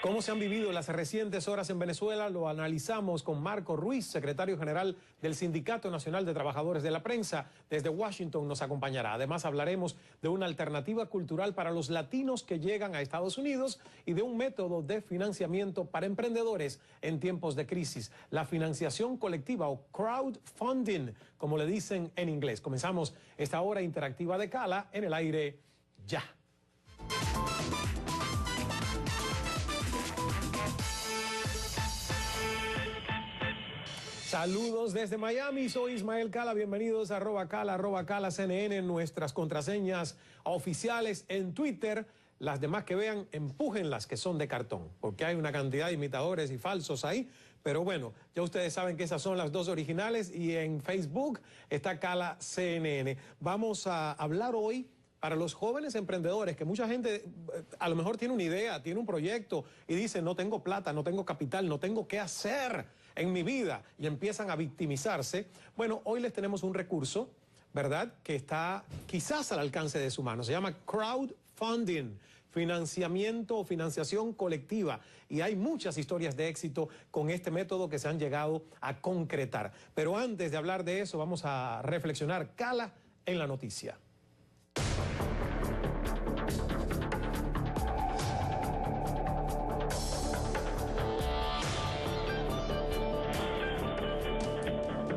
¿Cómo se han vivido las recientes horas en Venezuela? Lo analizamos con Marco Ruiz, secretario general del Sindicato Nacional de Trabajadores de la Prensa. Desde Washington nos acompañará. Además hablaremos de una alternativa cultural para los latinos que llegan a Estados Unidos y de un método de financiamiento para emprendedores en tiempos de crisis. La financiación colectiva o crowdfunding, como le dicen en inglés. Comenzamos esta hora interactiva de Cala en el aire ya. Saludos desde Miami, soy Ismael Cala, bienvenidos a @Cala CNN, nuestras contraseñas oficiales en Twitter. Las demás que vean, empújenlas, que son de cartón, porque hay una cantidad de imitadores y falsos ahí, pero bueno, ya ustedes saben que esas son las dos originales y en Facebook está Cala CNN. Vamos a hablar hoy para los jóvenes emprendedores, que mucha gente a lo mejor tiene una idea, tiene un proyecto y dice, no tengo plata, no tengo capital, no tengo qué hacer en mi vida, y empiezan a victimizarse. Bueno, hoy les tenemos un recurso, ¿verdad?, que está quizás al alcance de su mano. Se llama crowdfunding, financiamiento o financiación colectiva, y hay muchas historias de éxito con este método que se han llegado a concretar. Pero antes de hablar de eso, vamos a reflexionar. Cala en la noticia.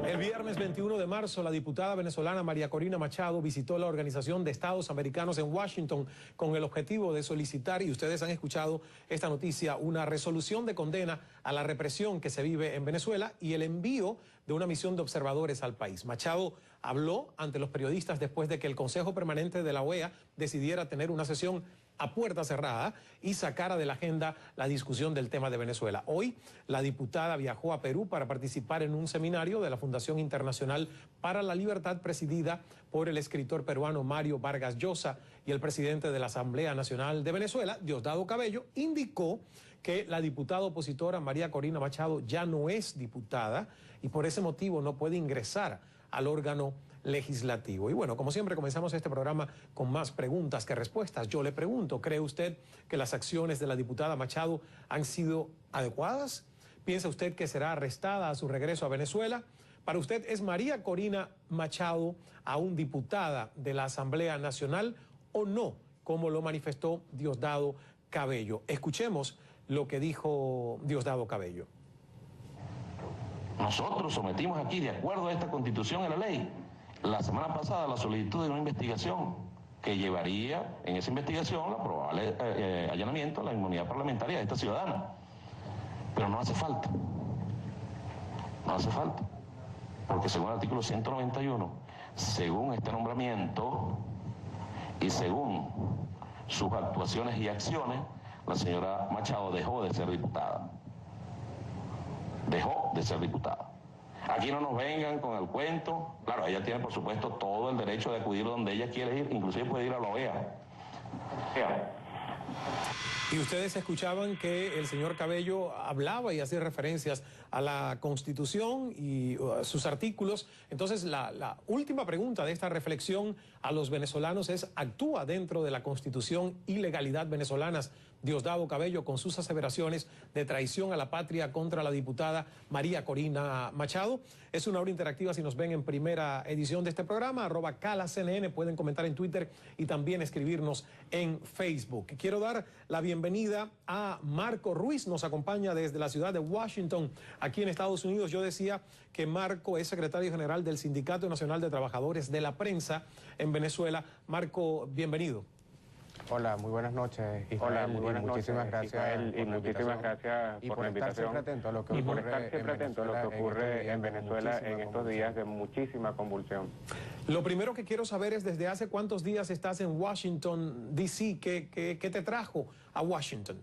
El viernes 21 de marzo, la diputada venezolana María Corina Machado visitó la Organización de Estados Americanos en Washington con el objetivo de solicitar, y ustedes han escuchado esta noticia, una resolución de condena a la represión que se vive en Venezuela y el envío de una misión de observadores al país. Machado habló ante los periodistas después de que el Consejo Permanente de la OEA decidiera tener una sesión a puerta cerrada y sacara de la agenda la discusión del tema de Venezuela. Hoy, la diputada viajó a Perú para participar en un seminario de la Fundación Internacional para la Libertad presidida por el escritor peruano Mario Vargas Llosa, y el presidente de la Asamblea Nacional de Venezuela, Diosdado Cabello, indicó que la diputada opositora María Corina Machado ya no es diputada y por ese motivo no puede ingresar al órgano legislativo. Y bueno, como siempre, comenzamos este programa con más preguntas que respuestas. Yo le pregunto, ¿cree usted que las acciones de la diputada Machado han sido adecuadas? ¿Piensa usted que será arrestada a su regreso a Venezuela? ¿Para usted es María Corina Machado aún diputada de la Asamblea Nacional o no, como lo manifestó Diosdado Cabello? Escuchemos lo que dijo Diosdado Cabello. Nosotros sometimos aquí, de acuerdo a esta Constitución y la ley, la semana pasada la solicitud de una investigación que llevaría en esa investigación la probable allanamiento a la inmunidad parlamentaria de esta ciudadana. Pero no hace falta. No hace falta. Porque según el artículo 191, según este nombramiento y según sus actuaciones y acciones, la señora Machado dejó de ser diputada. Dejó de ser diputada. Aquí no nos vengan con el cuento. Claro, ella tiene, por supuesto, todo el derecho de acudir donde ella quiere ir, inclusive puede ir a la OEA. Y ustedes escuchaban que el señor Cabello hablaba y hacía referencias a la Constitución y sus artículos. Entonces, la última pregunta de esta reflexión a los venezolanos es, ¿actúa dentro de la Constitución y legalidad venezolanas Diosdado Cabello con sus aseveraciones de traición a la patria contra la diputada María Corina Machado? Es una hora interactiva. Si nos ven en primera edición de este programa, @CalaCNN, pueden comentar en Twitter y también escribirnos en Facebook. Quiero dar la bienvenida a Marco Ruiz, nos acompaña desde la ciudad de Washington, aquí en Estados Unidos. Yo decía que Marco es secretario general del Sindicato Nacional de Trabajadores de la Prensa en Venezuela. Marco, bienvenido. Hola, muy buenas noches, Ismael. Hola, muy buenas noches, Ismael, y muchísimas gracias por la invitación. Estar siempre atento a lo que y ocurre por estar siempre atento a lo que ocurre en Venezuela en estos días de muchísima convulsión. Lo primero que quiero saber es, ¿desde hace cuántos días estás en Washington, D.C.? ¿Qué te trajo a Washington?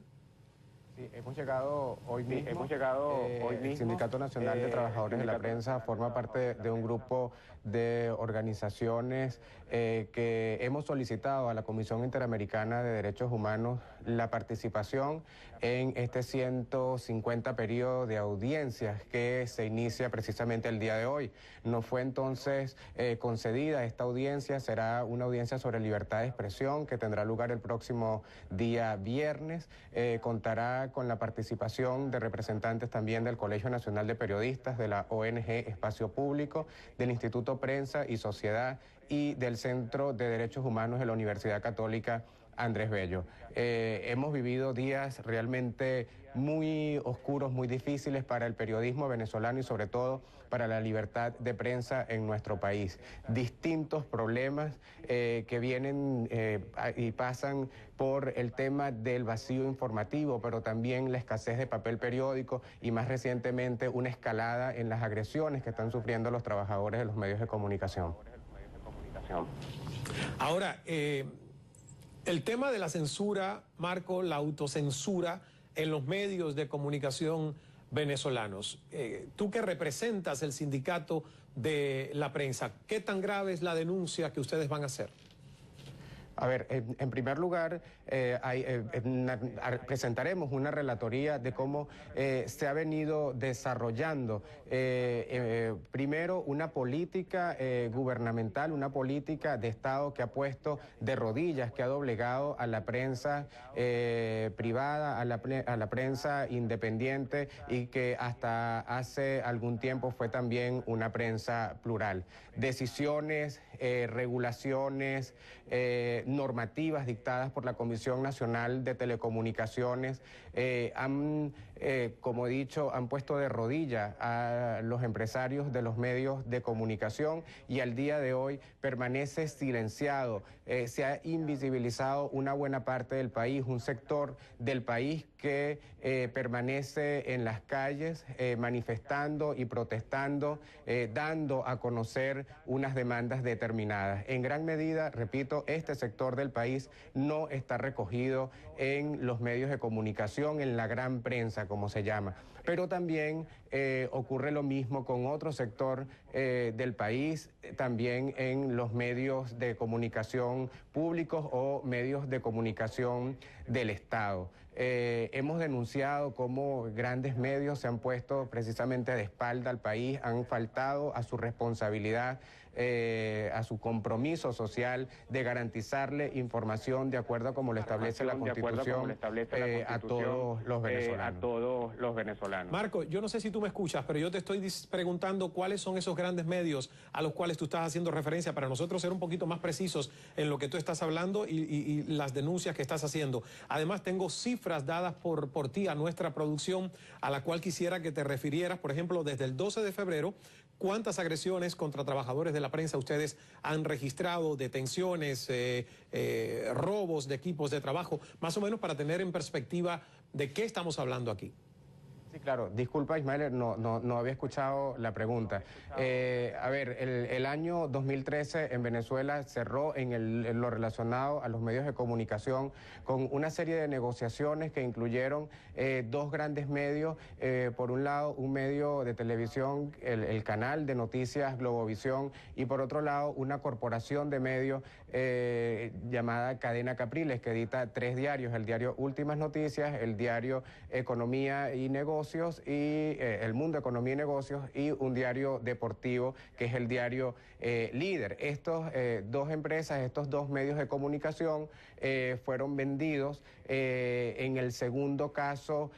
Sí, hemos llegado hoy mismo. El Sindicato Nacional de Trabajadores de la Prensa forma parte de un grupo de organizaciones que hemos solicitado a la Comisión Interamericana de Derechos Humanos la participación en este 150 periodo de audiencias que se inicia precisamente el día de hoy. Nos fue entonces concedida esta audiencia, será una audiencia sobre libertad de expresión que tendrá lugar el próximo día viernes. Contará ya con la participación de representantes también del Colegio Nacional de Periodistas, de la ONG Espacio Público, del Instituto Prensa y Sociedad y del Centro de Derechos Humanos de la Universidad Católica Andrés Bello. Hemos vivido días realmente muy oscuros, muy difíciles para el periodismo venezolano y sobre todo para la libertad de prensa en nuestro país. Distintos problemas que vienen y pasan por el tema del vacío informativo, pero también la escasez de papel periódico y más recientemente una escalada en las agresiones que están sufriendo los trabajadores de los medios de comunicación. Ahora, el tema de la censura, Marco, la autocensura en los medios de comunicación venezolanos. Tú que representas el sindicato de la prensa, ¿qué tan grave es la denuncia que ustedes van a hacer? A ver, en primer lugar, presentaremos una relatoría de cómo se ha venido desarrollando primero una política gubernamental, una política de Estado que ha puesto de rodillas, que ha doblegado a la prensa privada, a la prensa independiente y que hasta hace algún tiempo fue también una prensa plural. Decisiones, regulaciones, normativas dictadas por la Comisión Nacional de Telecomunicaciones como he dicho, han puesto de rodillas a los empresarios de los medios de comunicación y al día de hoy permanece silenciado. Se ha invisibilizado una buena parte del país, un sector del país que permanece en las calles manifestando y protestando, dando a conocer unas demandas determinadas. En gran medida, repito, este sector del país no está recogido en los medios de comunicación, en la gran prensa, como se llama. Pero también ocurre lo mismo con otro sector del país, también en los medios de comunicación públicos o medios de comunicación del Estado. Hemos denunciado cómo grandes medios se han puesto precisamente de espalda al país, han faltado a su responsabilidad, a su compromiso social de garantizarle información de acuerdo a como lo establece la Constitución a todos los venezolanos. Marco, yo no sé si tú me escuchas, pero yo te estoy preguntando cuáles son esos grandes medios a los cuales tú estás haciendo referencia para nosotros ser un poquito más precisos en lo que tú estás hablando y las denuncias que estás haciendo. Además, tengo cifras dadas por ti a nuestra producción a la cual quisiera que te refirieras. Por ejemplo, desde el 12 de febrero, ¿cuántas agresiones contra trabajadores de la prensa ustedes han registrado? Detenciones, robos de equipos de trabajo, más o menos para tener en perspectiva de qué estamos hablando aquí. Sí, claro. Disculpa, Ismael, no había escuchado la pregunta. A ver, el año 2013 en Venezuela cerró en lo relacionado a los medios de comunicación con una serie de negociaciones que incluyeron dos grandes medios. Por un lado, un medio de televisión, el canal de noticias Globovisión, y por otro lado, una corporación de medios llamada Cadena Capriles, que edita 3 diarios, el diario Últimas Noticias, el diario Economía y Negocios y El Mundo, Economía y Negocios, y un diario deportivo que es el diario Líder. Estos dos empresas, estos dos medios de comunicación fueron vendidos. En el segundo caso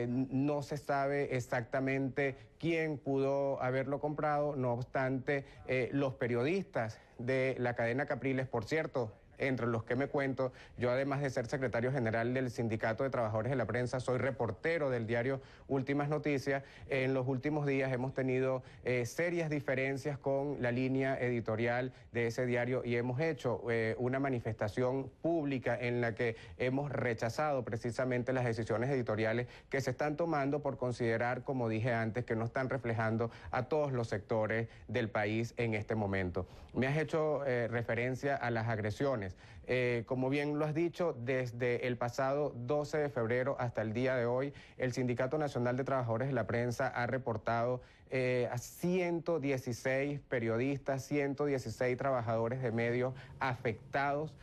no se sabe exactamente quién pudo haberlo comprado, no obstante los periodistas de la cadena Capriles, por cierto, entre los que me cuento, yo además de ser secretario general del Sindicato de Trabajadores de la Prensa, soy reportero del diario Últimas Noticias. En los últimos días hemos tenido serias diferencias con la línea editorial de ese diario y hemos hecho una manifestación pública en la que hemos rechazado precisamente las decisiones editoriales que se están tomando por considerar, como dije antes, que no están reflejando a todos los sectores del país en este momento. Me has hecho referencia a las agresiones. Como bien lo has dicho, desde el pasado 12 de febrero hasta el día de hoy, el Sindicato Nacional de Trabajadores de la Prensa ha reportado a 116 periodistas, 116 trabajadores de medios afectados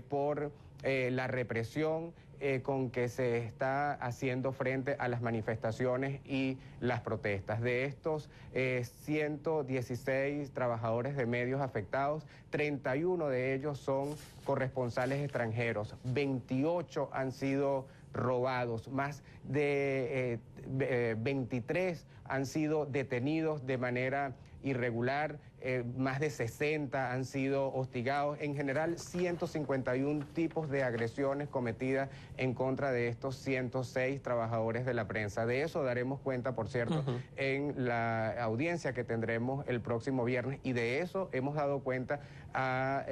por la represión con que se está haciendo frente a las manifestaciones y las protestas. De estos 116 trabajadores de medios afectados, 31 de ellos son corresponsales extranjeros, 28 han sido robados, más de 23 han sido detenidos de manera irregular, más de 60 han sido hostigados, en general 151 tipos de agresiones cometidas en contra de estos 106 trabajadores de la prensa. De eso daremos cuenta, por cierto, en la audiencia que tendremos el próximo viernes, y de eso hemos dado cuenta a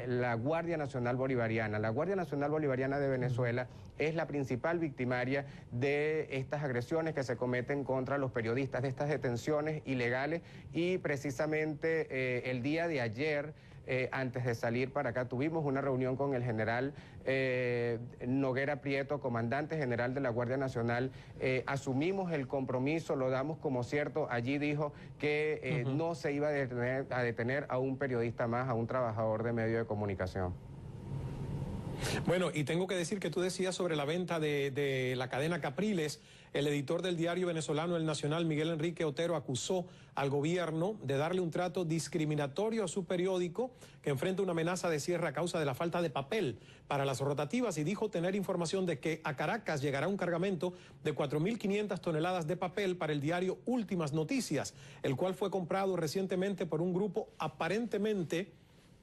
la Guardia Nacional Bolivariana. La Guardia Nacional Bolivariana de Venezuela es la principal victimaria de estas agresiones que se cometen contra los periodistas, de estas detenciones ilegales, y precisamente el día de ayer, antes de salir para acá, tuvimos una reunión con el general Noguera Prieto, comandante general de la Guardia Nacional. Asumimos el compromiso, lo damos como cierto. Allí dijo que no se iba a detener a un periodista más, a un trabajador de medio de comunicación. Bueno, y tengo que decir que tú decías sobre la venta de la cadena Capriles. El editor del diario venezolano El Nacional, Miguel Enrique Otero, acusó al gobierno de darle un trato discriminatorio a su periódico, que enfrenta una amenaza de cierre a causa de la falta de papel para las rotativas, y dijo tener información de que a Caracas llegará un cargamento de 4.500 toneladas de papel para el diario Últimas Noticias, el cual fue comprado recientemente por un grupo aparentemente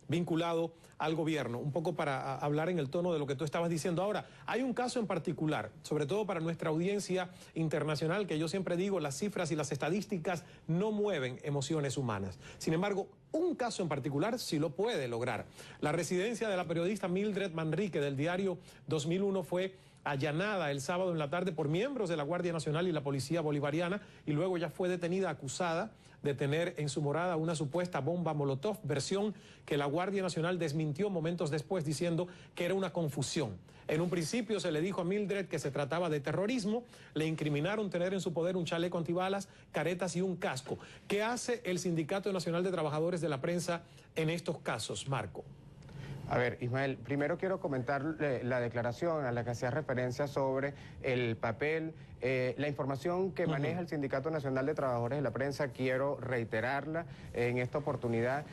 vinculado al gobierno, un poco para hablar en el tono de lo que tú estabas diciendo. Ahora, hay un caso en particular, sobre todo para nuestra audiencia internacional, que yo siempre digo, las cifras y las estadísticas no mueven emociones humanas. Sin embargo, un caso en particular sí lo puede lograr. La residencia de la periodista Mildred Manrique del diario 2001 fue allanada el sábado en la tarde por miembros de la Guardia Nacional y la Policía Bolivariana, y luego ya fue detenida acusada de tener en su morada una supuesta bomba Molotov, versión que la Guardia Nacional desmintió momentos después diciendo que era una confusión. En un principio se le dijo a Mildred que se trataba de terrorismo, le incriminaron tener en su poder un chaleco antibalas, caretas y un casco. ¿Qué hace el Sindicato Nacional de Trabajadores de la Prensa en estos casos, Marco? A ver, Ismael, primero quiero comentar la declaración a la que hacía referencia sobre el papel. La información que maneja el Sindicato Nacional de Trabajadores de la Prensa, quiero reiterarla en esta oportunidad,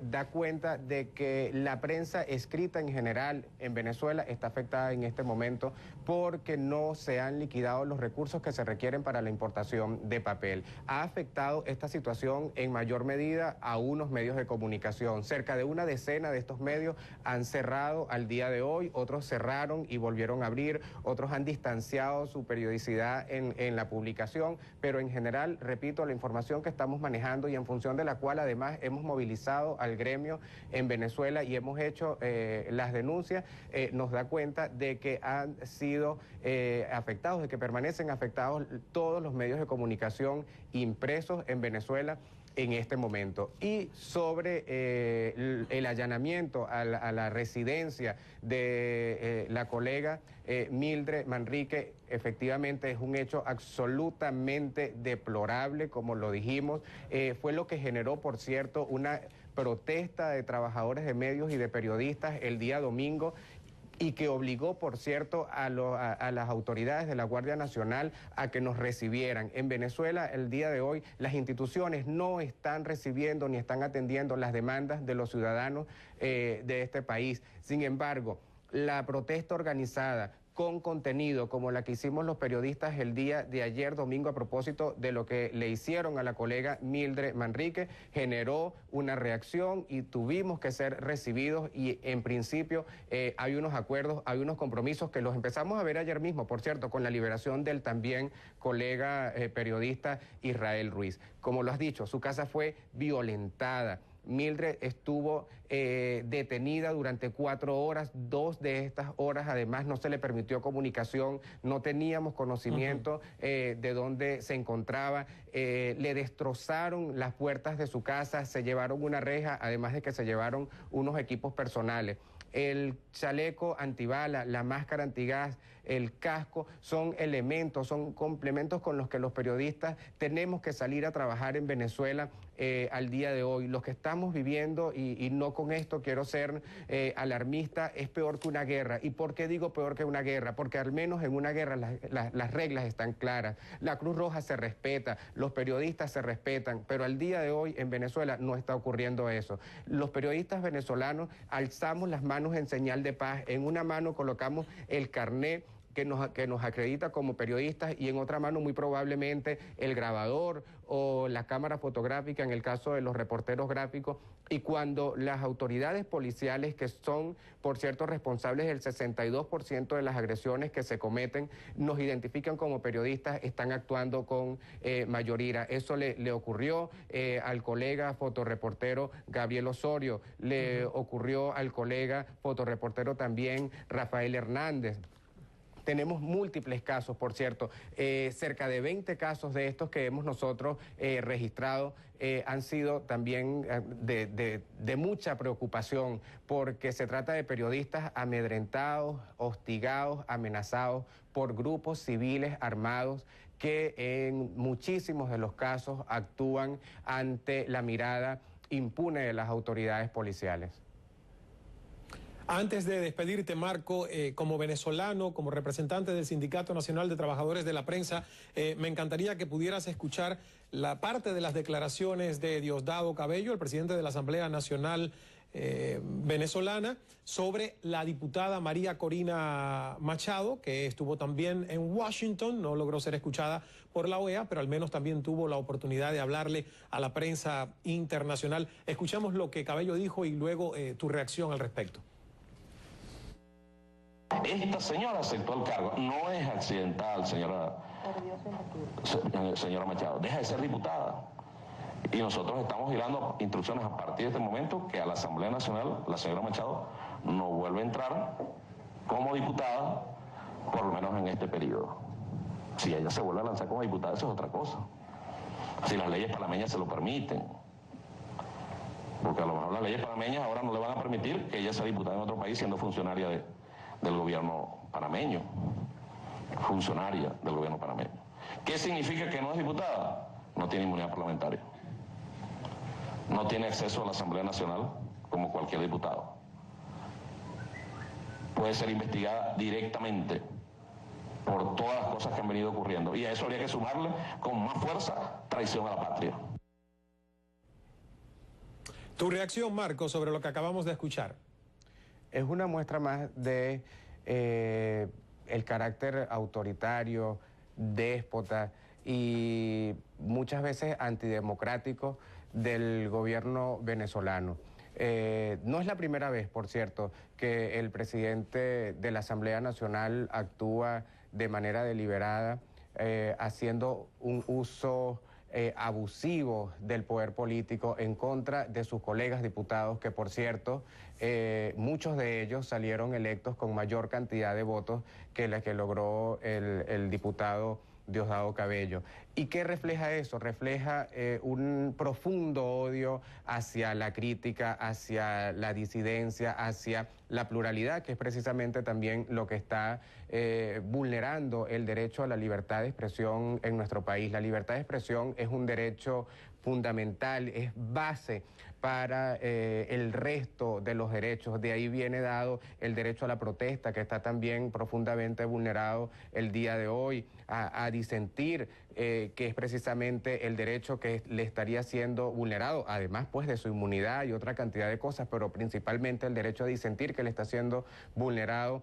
da cuenta de que la prensa escrita en general en Venezuela está afectada en este momento porque no se han liquidado los recursos que se requieren para la importación de papel. Ha afectado esta situación en mayor medida a unos medios de comunicación. Cerca de una decena de estos medios han cerrado al día de hoy, otros cerraron y volvieron a abrir, otros han distanciado su periodicidad en la publicación, pero en general, repito, la información que estamos manejando y en función de la cual además hemos movilizado al gremio en Venezuela y hemos hecho las denuncias, nos da cuenta de que han sido afectados, de que permanecen afectados todos los medios de comunicación impresos en Venezuela en este momento. Y sobre el allanamiento a la residencia de la colega Mildred Manrique, efectivamente es un hecho absolutamente deplorable, como lo dijimos. Fue lo que generó, por cierto, una protesta de trabajadores de medios y de periodistas el día domingo, y que obligó, por cierto, a las autoridades de la Guardia Nacional a que nos recibieran. En Venezuela, el día de hoy, las instituciones no están recibiendo ni están atendiendo las demandas de los ciudadanos de este país. Sin embargo, la protesta organizada con contenido como la que hicimos los periodistas el día de ayer domingo a propósito de lo que le hicieron a la colega Mildred Manrique, generó una reacción y tuvimos que ser recibidos, y en principio hay unos acuerdos, hay unos compromisos que los empezamos a ver ayer mismo, por cierto, con la liberación del también colega periodista Israel Ruiz. Como lo has dicho, su casa fue violentada. Mildred estuvo detenida durante 4 horas, 2 de estas horas además no se le permitió comunicación, no teníamos conocimiento de dónde se encontraba, le destrozaron las puertas de su casa, se llevaron una reja, además de que se llevaron unos equipos personales. El chaleco antibala, la máscara antigas, el casco, son elementos, son complementos con los que los periodistas tenemos que salir a trabajar en Venezuela al día de hoy. Lo que estamos viviendo, y no con esto quiero ser alarmista, es peor que una guerra. ¿Y por qué digo peor que una guerra? Porque al menos en una guerra las reglas están claras. La Cruz Roja se respeta, los periodistas se respetan, pero al día de hoy en Venezuela no está ocurriendo eso. Los periodistas venezolanos alzamos las manos en señal de paz. En una mano colocamos el carnet que nos acredita como periodistas y en otra mano muy probablemente el grabador o la cámara fotográfica en el caso de los reporteros gráficos. Y cuando las autoridades policiales, que son, por cierto, responsables del 62% de las agresiones que se cometen, nos identifican como periodistas, están actuando con mayor ira. Eso le ocurrió al colega fotoreportero Gabriel Osorio, le ocurrió al colega fotoreportero también Rafael Hernández. Tenemos múltiples casos, por cierto, cerca de 20 casos de estos que hemos nosotros registrado han sido también de mucha preocupación, porque se trata de periodistas amedrentados, hostigados, amenazados por grupos civiles armados que en muchísimos de los casos actúan ante la mirada impune de las autoridades policiales. Antes de despedirte, Marco, como venezolano, como representante del Sindicato Nacional de Trabajadores de la Prensa, me encantaría que pudieras escuchar la parte de las declaraciones de Diosdado Cabello, el presidente de la Asamblea Nacional venezolana, sobre la diputada María Corina Machado, que estuvo también en Washington, no logró ser escuchada por la OEA, pero al menos también tuvo la oportunidad de hablarle a la prensa internacional. Escuchamos lo que Cabello dijo y luego tu reacción al respecto. Esta señora aceptó el cargo, no es accidental, señora Machado, deja de ser diputada. Y nosotros estamos girando instrucciones a partir de este momento que a la Asamblea Nacional, la señora Machado no vuelve a entrar como diputada, por lo menos en este periodo. Si ella se vuelve a lanzar como diputada, eso es otra cosa. Si las leyes panameñas se lo permiten. Porque a lo mejor las leyes panameñas ahora no le van a permitir que ella sea diputada en otro país siendo funcionaria del gobierno panameño, funcionaria del gobierno panameño. ¿Qué significa que no es diputada? No tiene inmunidad parlamentaria. No tiene acceso a la Asamblea Nacional como cualquier diputado. Puede ser investigada directamente por todas las cosas que han venido ocurriendo. Y a eso habría que sumarle con más fuerza traición a la patria. Tu reacción, Marco, sobre lo que acabamos de escuchar. Es una muestra más de el carácter autoritario, déspota y muchas veces antidemocrático del gobierno venezolano. No es la primera vez, por cierto, que el presidente de la Asamblea Nacional actúa de manera deliberada, haciendo un uso abusivo del poder político en contra de sus colegas diputados, que por cierto, muchos de ellos salieron electos con mayor cantidad de votos que la que logró el diputado Diosdado Cabello. ¿Y qué refleja eso? Refleja un profundo odio hacia la crítica, hacia la disidencia, hacia la pluralidad, que es precisamente también lo que está vulnerando el derecho a la libertad de expresión en nuestro país. La libertad de expresión es un derecho fundamental, es base para el resto de los derechos. De ahí viene dado el derecho a la protesta, que está también profundamente vulnerado el día de hoy, a disentir, que es precisamente el derecho que le estaría siendo vulnerado, además pues de su inmunidad y otra cantidad de cosas, pero principalmente el derecho a disentir que le está siendo vulnerado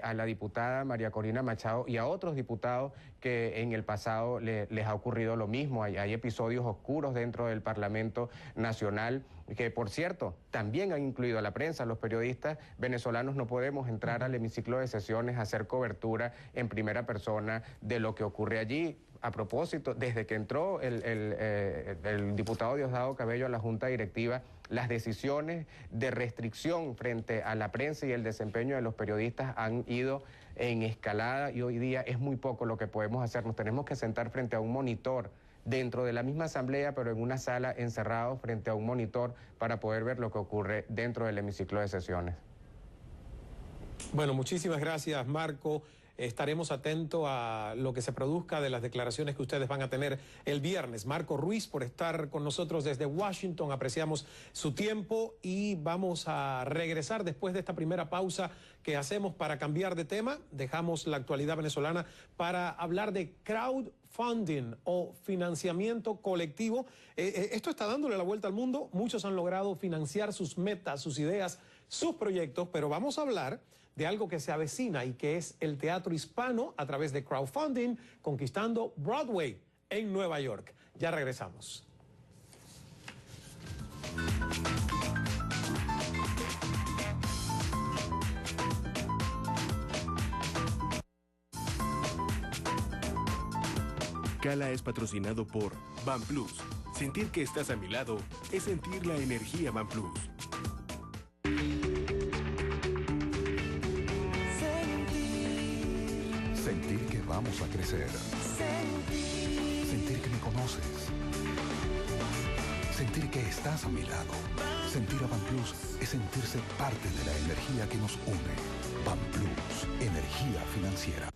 a la diputada María Corina Machado y a otros diputados que en el pasado les ha ocurrido lo mismo. Hay episodios oscuros dentro del Parlamento Nacional que, por cierto, también han incluido a la prensa. Los periodistas venezolanos no podemos entrar al hemiciclo de sesiones a hacer cobertura en primera persona de lo que ocurre allí. A propósito, desde que entró el diputado Diosdado Cabello a la Junta Directiva, las decisiones de restricción frente a la prensa y el desempeño de los periodistas han ido en escalada y hoy día es muy poco lo que podemos hacer. Nos tenemos que sentar frente a un monitor dentro de la misma asamblea, pero en una sala encerrados frente a un monitor para poder ver lo que ocurre dentro del hemiciclo de sesiones. Bueno, muchísimas gracias, Marco. estaremos atentos a lo que se produzca de las declaraciones que ustedes van a tener el viernes. Marco Ruiz, por estar con nosotros desde Washington, apreciamos su tiempo y vamos a regresar después de esta primera pausa que hacemos para cambiar de tema. Dejamos la actualidad venezolana para hablar de crowdfunding o financiamiento colectivo. Esto está dándole la vuelta al mundo. Muchos han logrado financiar sus metas, sus ideas, sus proyectos, pero vamos a hablar de algo que se avecina y que es el teatro hispano a través de crowdfunding, conquistando Broadway en Nueva York. Ya regresamos. Cala es patrocinado por BanPlus. Sentir que estás a mi lado es sentir la energía BanPlus. Sentir que vamos a crecer. Sentir que me conoces. Sentir que estás a mi lado. Sentir a BanPlus es sentirse parte de la energía que nos une. BanPlus, energía financiera.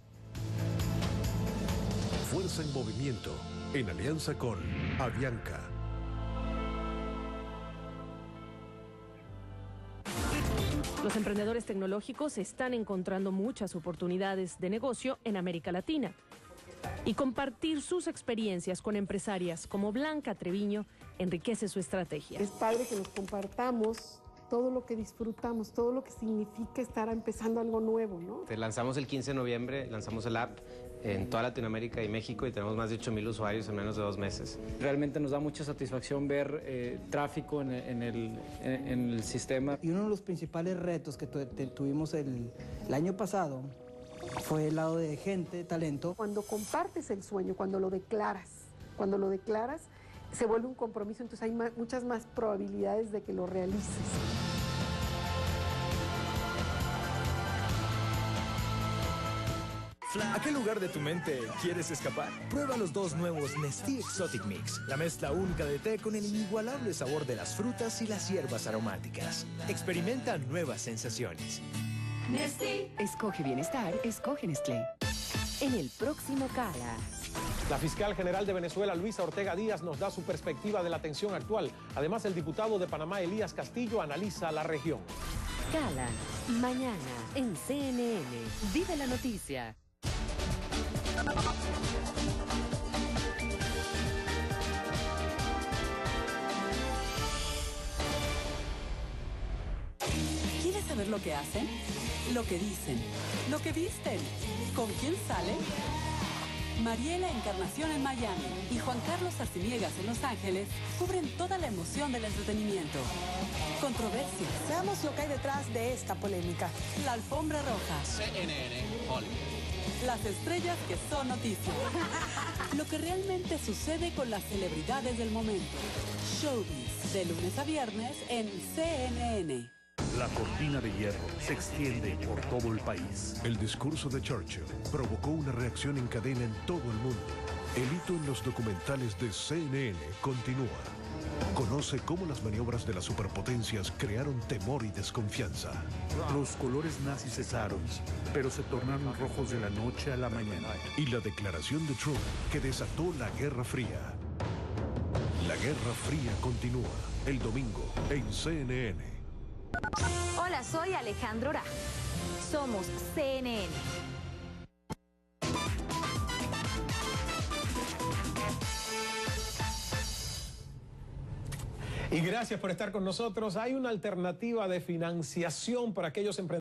Fuerza en movimiento, en alianza con Avianca. Los emprendedores tecnológicos están encontrando muchas oportunidades de negocio en América Latina. Y compartir sus experiencias con empresarias como Blanca Treviño enriquece su estrategia. Es padre que nos compartamos todo lo que disfrutamos, todo lo que significa estar empezando algo nuevo, ¿no? Lanzamos el 15 de noviembre, lanzamos el app en toda Latinoamérica y México y tenemos más de 8,000 usuarios en menos de 2 meses. Realmente nos da mucha satisfacción ver tráfico en el sistema. Y uno de los principales retos que tuvimos el año pasado fue el lado de gente, de talento. Cuando compartes el sueño, cuando lo declaras, se vuelve un compromiso, entonces hay muchas más probabilidades de que lo realices. ¿A qué lugar de tu mente quieres escapar? Prueba los 2 nuevos Nestea Exotic Mix, la mezcla única de té con el inigualable sabor de las frutas y las hierbas aromáticas. Experimenta nuevas sensaciones. Nestea. Escoge bienestar, escoge Nestlé. En el próximo Cala. La fiscal general de Venezuela, Luisa Ortega Díaz, nos da su perspectiva de la tensión actual. Además, el diputado de Panamá, Elías Castillo, analiza la región. Cala, mañana en CNN. Vive la noticia. ¿Quieres saber lo que hacen? Lo que dicen, lo que visten, con quién salen. Mariela Encarnación en Miami y Juan Carlos Arciniegas en Los Ángeles cubren toda la emoción del entretenimiento. Controversias. Veamos lo que hay detrás de esta polémica. La alfombra roja. CNN Hollywood. Las estrellas que son noticias. Lo que realmente sucede con las celebridades del momento. Showbiz, de lunes a viernes en CNN. La cortina de hierro se extiende por todo el país. El discurso de Churchill provocó una reacción en cadena en todo el mundo. El hito en los documentales de CNN continúa. Conoce cómo las maniobras de las superpotencias crearon temor y desconfianza. Los colores nazis cesaron, pero se tornaron rojos de la noche a la mañana. Y la declaración de Trump que desató la Guerra Fría. La Guerra Fría continúa el domingo en CNN. Hola, soy Alejandro Ra. Somos CNN. Y gracias por estar con nosotros. Hay una alternativa de financiación para aquellos emprendedores